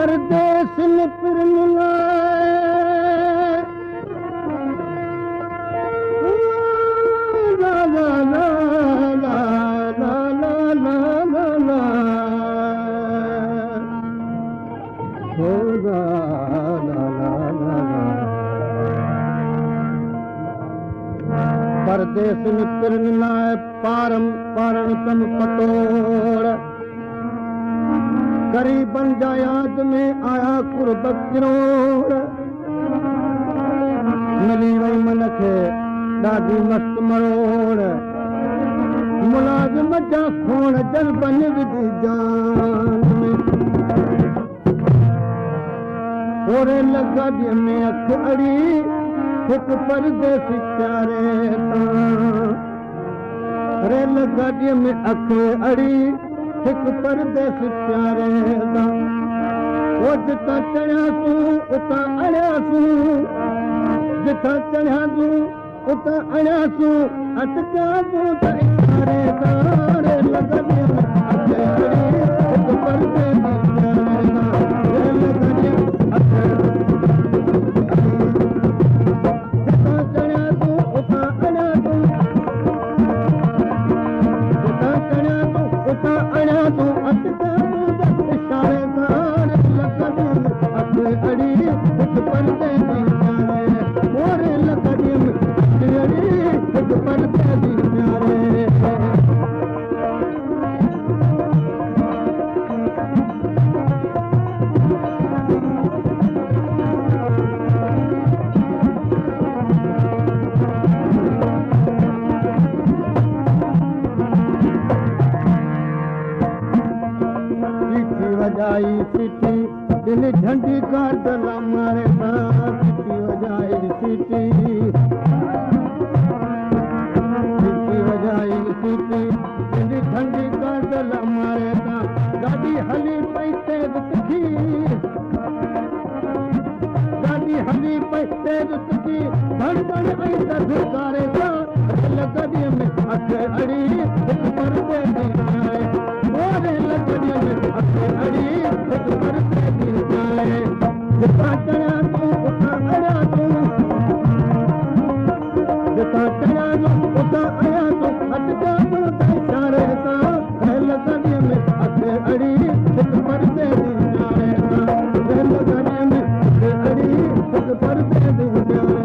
परदेस निपिर मिलाए ला ला ला ला ला ला ला ला ला हो ला ला ला ला परदेस निपिर मिलाए पारम पारण तम पतोड़ गरीबन जा याद में आया कुर्बत किरोड़ मिली वई मन खे ॾाढी मस्त मरोड़ मुलाज़िम जा खोण जलबन विधी जान में ओरे लॻाॾीअ में अख अड़ी हिकु परदेसी प्यारे सां रेल गाॾीअ में अख अड़ी हिकु परदेसी प्यारे सां वो जितां चढ़ियासूं उतां अड़ियासूं जितां चढ़ियासूं उतां अड़ियासूं अटकियासूं त इशारे सां रेल गाॾीअ में अख अड़ी हिकु परदेसी प्यारे सां रेल गाॾीअ में अख दिल झंडी का डला मारे सीटी वजाई सीटी वजाई सीटी दिल झंडी का डला मारे गाड़ी हली पई तेज तिखी गाड़ी हली पई तेज तिखी धड़ धड़ आई दरकारे सा लॻड़ीअ में अख अड़ी हिकु परदेसी आए मोरे लॻड़ीअ में अख अड़ी हिकु परदेसी आए जितां चढ़िया तूं उतां अड़िया तूं जितां चढ़िया तूं उतां अड़िया तूं अटकिया तूं त इशारे सां लॻड़ीअ में अख अड़ी हिकु परदेसी आए लॻड़ीअ में अख अड़ी हिकु परदेसी आए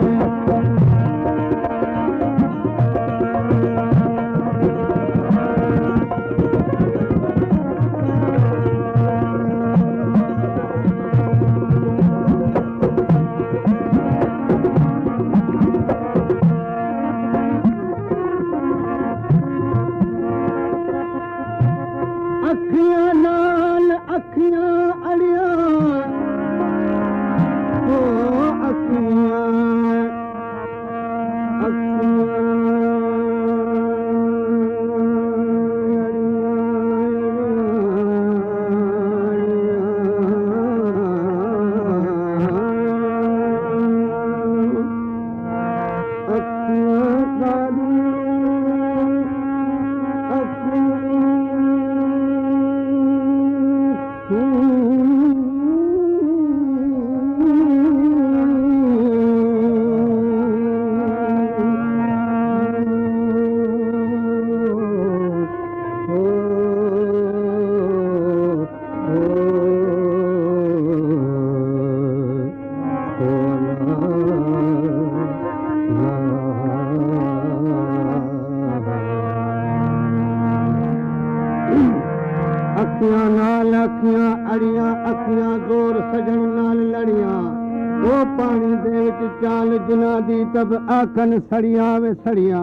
तब आखन सड़िया वे सड़िया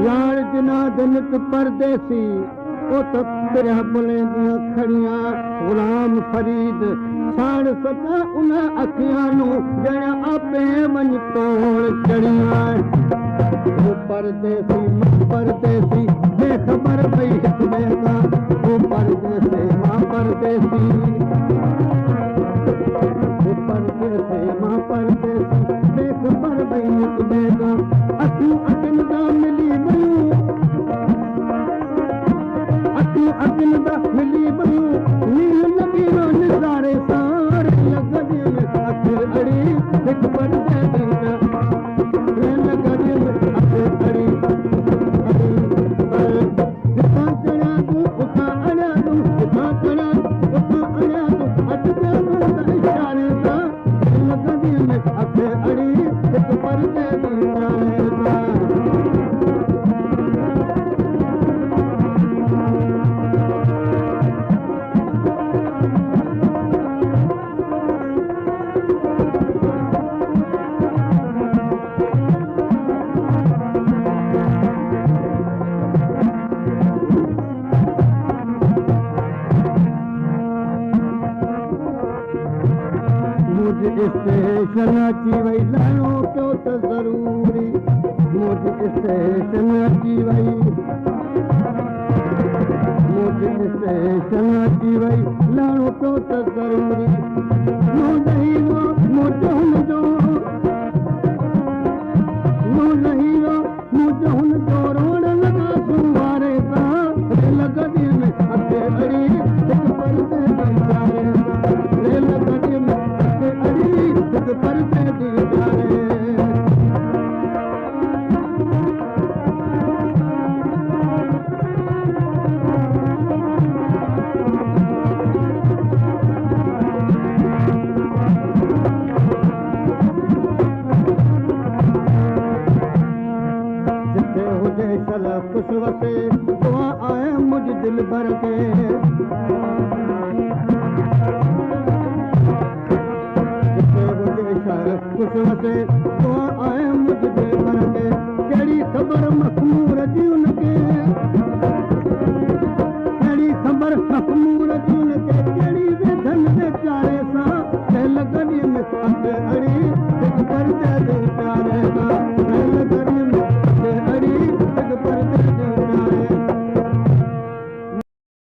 यार जिनाद नित परदेसी ओ तब तेरा बुलेंदियां खड़िया गुलाम फरीद साड़ सका उन अखियां नू जड़ा आपे मन तोड़ चढ़िया वो परदेसी बेखबर भई हिकमेगा वो परदेसी मां परदेसी वो परदेसी मां परदेसी बेखबर भई हिकमेगा अखियूं अखियुनि दा मिली वयूं अखियूं अखियुनि दा मिली वयूं नील नगीनो नज़ारे सां स्टेशन अची वई लाणो कयो त ज़रूरी मोदी स्टेशन अची वई मोदी स्टेशन अची वई लाणो कयो त ज़रूरी मोदहीरो मोजो हुनजो मोदहीरो मोजो हुनजो रोड लॻा सुवारे सां रेल गॾीअ में अचे अड़ी हिकु परदे वीचारे रेल गॾीअ में अचे अड़ी हिकु परदे वीचारे खुश वसे दुआ आए मुझ दिल भर के खुश वसे दुआ आए मुझ दिल भर के कहिड़ी ख़बर मखमूर जी उनके कहिड़ी ख़बर मखमूर जी उनके कहिड़ी वेठन वीचारे सां दिल गॾीअ में अचे अड़ी हिकु परदे वीचारे